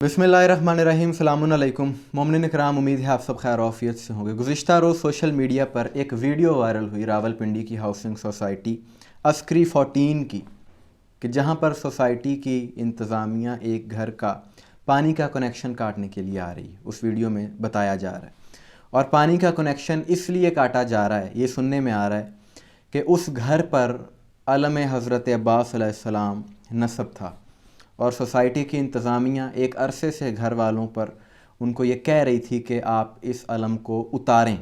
बिस्मिल्लाहिर्रहमानिर्रहीम, अस्सलामुअलैकुम। मोमिनीन इकराम, उम्मीद है आप सब खैर आफियत से होंगे। गुज़िश्ता रोज़ सोशल मीडिया पर एक वीडियो वायरल हुई रावलपिंडी की हाउसिंग सोसाइटी अस्करी 14 की, कि जहां पर सोसाइटी की इंतज़ामिया एक घर का पानी का कनेक्शन काटने के लिए आ रही है। उस वीडियो में बताया जा रहा है, और पानी का कनेक्शन इसलिए काटा जा रहा है, ये सुनने में आ रहा है कि उस घर पर अलम हज़रत अब्बास अलैहिस्सलाम नस्ब था, और सोसाइटी की इंतज़ामिया एक अरसे से घर वालों पर उनको ये कह रही थी कि आप इस अलम को उतारें।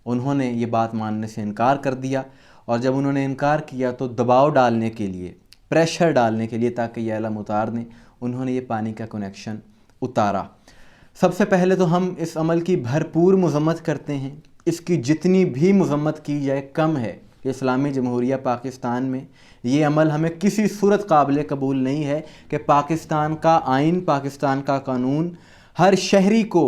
उन्होंने ये बात मानने से इनकार कर दिया, और जब उन्होंने इनकार किया तो दबाव डालने के लिए, प्रेशर डालने के लिए ताकि ये अलम उतार दें, उन्होंने ये पानी का कनेक्शन उतारा। सबसे पहले तो हम इस अमल की भरपूर मज़म्मत करते हैं। इसकी जितनी भी मज़म्मत की जाए कम है। इस्लामी जमहूरिया पाकिस्तान में ये अमल हमें किसी सूरत काबिल कबूल नहीं है कि पाकिस्तान का आइन, पाकिस्तान का कानून हर शहरी को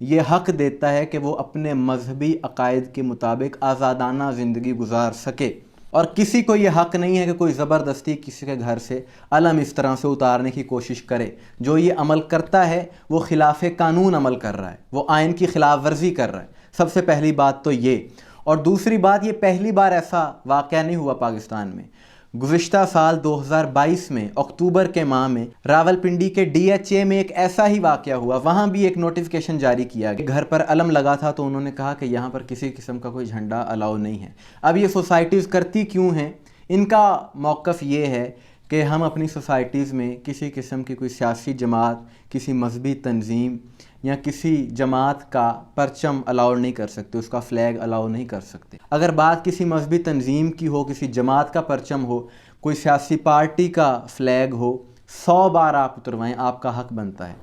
ये हक़ देता है कि वो अपने मजहबी अकायद के मुताबिक आज़ादाना ज़िंदगी गुजार सके, और किसी को ये हक़ नहीं है कि कोई ज़बरदस्ती किसी के घर से अलम इस तरह से उतारने की कोशिश करे। जो ये अमल करता है वो खिलाफ़ कानून अमल कर रहा है, वो आइन की खिलाफ वर्जी कर रहा है। सबसे पहली बात तो ये। और दूसरी बात, ये पहली बार ऐसा वाक़या नहीं हुआ पाकिस्तान में। गुज़िश्ता साल 2022 में अक्टूबर के माह में रावलपिंडी के DHA में एक ऐसा ही वाक़या हुआ। वहाँ भी एक नोटिफिकेशन जारी किया गया। घर पर अलम लगा था तो उन्होंने कहा कि यहाँ पर किसी किस्म का कोई झंडा अलाउ नहीं है। अब ये सोसाइटीज़ करती क्यों हैं? इनका मौक़िफ़ ये है कि हम अपनी सोसाइटीज़ में किसी किस्म की कोई सियासी जमात, किसी मजहबी तंजीम या किसी जमात का परचम अलाउ नहीं कर सकते, उसका फ़्लैग अलाउ नहीं कर सकते। अगर बात किसी मजहबी तंजीम की हो, किसी जमात का परचम हो, कोई सियासी पार्टी का फ़्लैग हो, 100 बार आप उतरवाएं, आपका हक़ बनता है।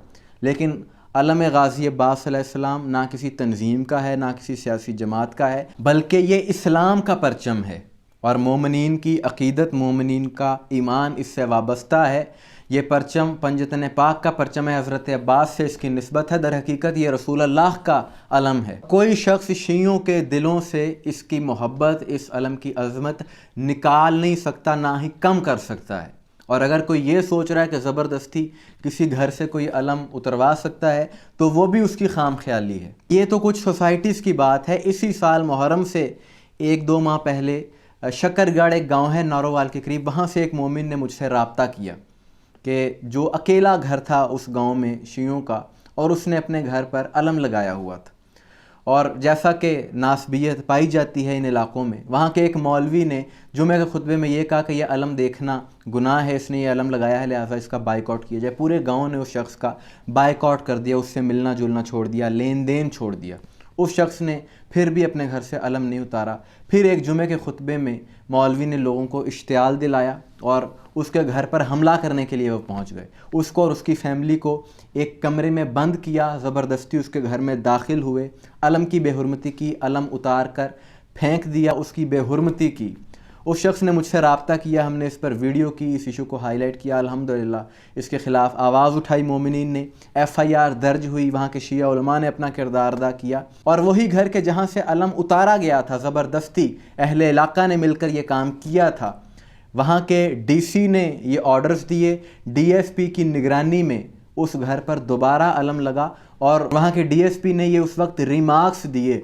लेकिन अलम गाज़ी अब्बास अलैहिस्सलाम ना किसी तंजीम का है, ना किसी सियासी जमात का है, बल्कि ये इस्लाम का परचम है, और मोमिनीन की अक़ीदत, मोमिनीन का ईमान इससे वाबस्ता है। ये परचम पंजतन पाक का परचम है, हज़रत अब्बास से इसकी निस्बत है। दर हकीकत ये रसूल अल्लाह का अलम है। कोई शख्स शियों के दिलों से इसकी मोहब्बत, इस अलम की अज़मत निकाल नहीं सकता, ना ही कम कर सकता है। और अगर कोई ये सोच रहा है कि ज़बरदस्ती किसी घर से कोई अलम उतरवा सकता है, तो वो भी उसकी खाम ख्याली है। ये तो कुछ सोसाइटीज़ की बात है। इसी साल मुहर्रम से 1-2 माह पहले शकरगढ़ एक गाँव है नारोवाल के करीब, वहाँ से एक मोमिन ने मुझसे रब्ता किया कि जो अकेला घर था उस गांव में शियों का, और उसने अपने घर पर अलम लगाया हुआ था। और जैसा कि नासबियत पाई जाती है इन इलाक़ों में, वहाँ के एक मौलवी ने जुमे के खुतबे में ये कहा कि यह अलम देखना गुनाह है, इसने ये अलम लगाया है, लिहाजा इसका बाइकआउट किया जाए। पूरे गांव ने उस शख्स का बाइकआउट कर दिया, उससे मिलना जुलना छोड़ दिया, लेन देन छोड़ दिया। उस शख्स ने फिर भी अपने घर से अलम नहीं उतारा। फिर एक जुमे के खुतबे में मौलवी ने लोगों को इश्तियाल दिलाया, और उसके घर पर हमला करने के लिए वो पहुंच गए। उसको और उसकी फैमिली को एक कमरे में बंद किया, ज़बरदस्ती उसके घर में दाखिल हुए, अलम की बेहुरमती की, अलम उतार कर फेंक दिया, उसकी बेहुरमती की। उस शख्स ने मुझसे रब्ता किया, हमने इस पर वीडियो की, इस इशू को हाईलाइट किया। अल्हम्दुलिल्लाह इसके ख़िलाफ़ आवाज़ उठाई मोमिनीन ने, FIR दर्ज हुई, वहाँ के शिया उलमा ने अपना किरदार अदा किया। और वही घर के जहाँ से अलम उतारा गया था, ज़बरदस्ती अहले इलाका ने मिलकर ये काम किया था, वहाँ के DC ने ये ऑर्डर्स दिए। DSP की निगरानी में उस घर पर दोबारा अलम लगा, और वहाँ के DSP ने ये उस वक्त रिमार्क्स दिए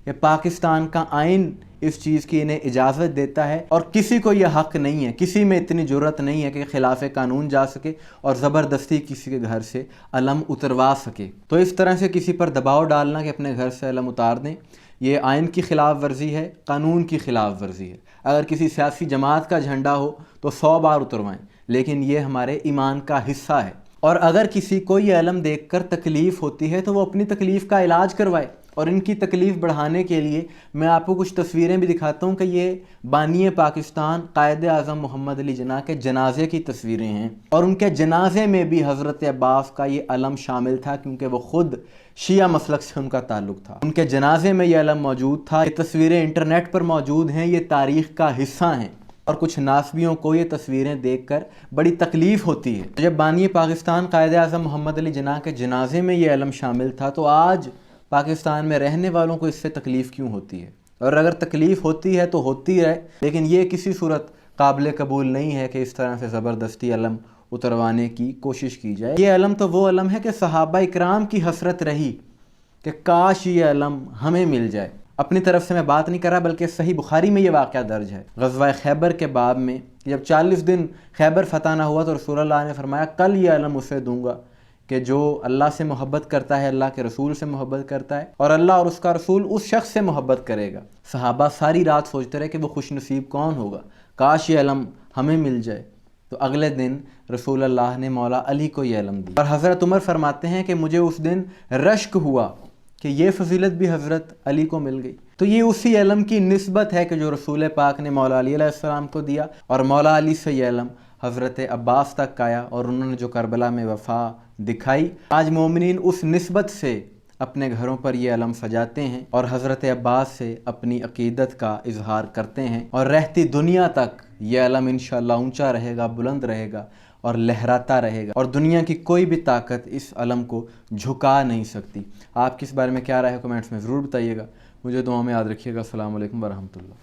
कि पाकिस्तान का आइन इस चीज़ की इन्हें इजाज़त देता है, और किसी को यह हक़ नहीं है, किसी में इतनी ज़रूरत नहीं है कि खिलाफ़ कानून जा सके और ज़बरदस्ती किसी के घर से अलम उतरवा सके। तो इस तरह से किसी पर दबाव डालना कि अपने घर से अलम उतार दें, ये आइन की ख़िलाफ़ वर्जी है, कानून की ख़िलाफ़ वर्जी है। अगर किसी सियासी जमात का झंडा हो तो 100 बार उतरवाएं, लेकिन ये हमारे ईमान का हिस्सा है। और अगर किसी को ये अलम देखकर तकलीफ़ होती है तो वो अपनी तकलीफ़ का इलाज करवाए। और इनकी तकलीफ़ बढ़ाने के लिए मैं आपको कुछ तस्वीरें भी दिखाता हूँ कि ये बानी पाकिस्तान कायद आज़म मोहम्मद अली जिन्ना के जनाजे की तस्वीरें हैं, और उनके जनाजे में भी हज़रत अब्बास का ये अलम शामिल था, क्योंकि वो ख़ुद शिया मसलक से उनका ताल्लुक़ था। उनके जनाजे में ये अलम मौजूद था। ये तस्वीरें इंटरनेट पर मौजूद हैं, ये तारीख़ का हिस्सा हैं। और कुछ नासबियों को ये तस्वीरें देखकर बड़ी तकलीफ़ होती है। जब बानी पाकिस्तान कायद आज़म मोहम्मद अली जिन्ना के जनाजे में ये अलम शामिल था, तो आज पाकिस्तान में रहने वालों को इससे तकलीफ़ क्यों होती है? और अगर तकलीफ़ होती है तो होती रहे, लेकिन ये किसी सूरत काबिल कबूल नहीं है कि इस तरह से ज़बरदस्ती अलम उतरवाने की कोशिश की जाए। ये अलम तो वो अलम है कि सहाबा इकराम की हसरत रही कि काश ये अलम हमें मिल जाए। अपनी तरफ से मैं बात नहीं कर रहा, बल्कि सही बुखारी में ये वाक़या दर्ज है। ग़ज़वा खैबर के बाब में जब 40 दिन खैबर फ़तह ना हुआ तो रसूलुल्लाह ने फरमाया कल ये अलम उसे दूंगा कि जो अल्लाह से मोहब्बत करता है, अल्लाह के रसूल से मोहब्बत करता है, और अल्लाह और उसका रसूल उस शख्स से मोहब्बत करेगा। सहाबा सारी रात सोचते रहे कि वो खुश नसीब कौन होगा, काश ये अलम हमें मिल जाए। तो अगले दिन रसूल अल्लाह ने मौला अली को ये अलम दी। और हज़रत उमर फरमाते हैं कि मुझे उस दिन रश्क हुआ कि ये फजीलत भी हज़रत अली को मिल गई। तो ये उसी अलम की निस्बत है कि जो रसूल पाक ने मौला अली अलैहिस्सलाम को दिया, और मौला अली से ये अलम हज़रत अब्बास तक आया और उन्होंने जो करबला में वफ़ा दिखाई। आज मोमिनीन उस निस्बत से अपने घरों पर ये अलम सजाते हैं और हज़रत अब्बास से अपनी अक़ीदत का इजहार करते हैं, और रहती दुनिया तक ये अलम इंशाअल्लाह ऊंचा रहेगा, बुलंद रहेगा और लहराता रहेगा, और दुनिया की कोई भी ताकत इस अलम को झुका नहीं सकती। आप किस बारे में क्या राय है कमेंट्स में ज़रूर बताइएगा। मुझे दुआ में याद रखिएगा। अस्सलामु अलैकुम वरहमतुल्लाह।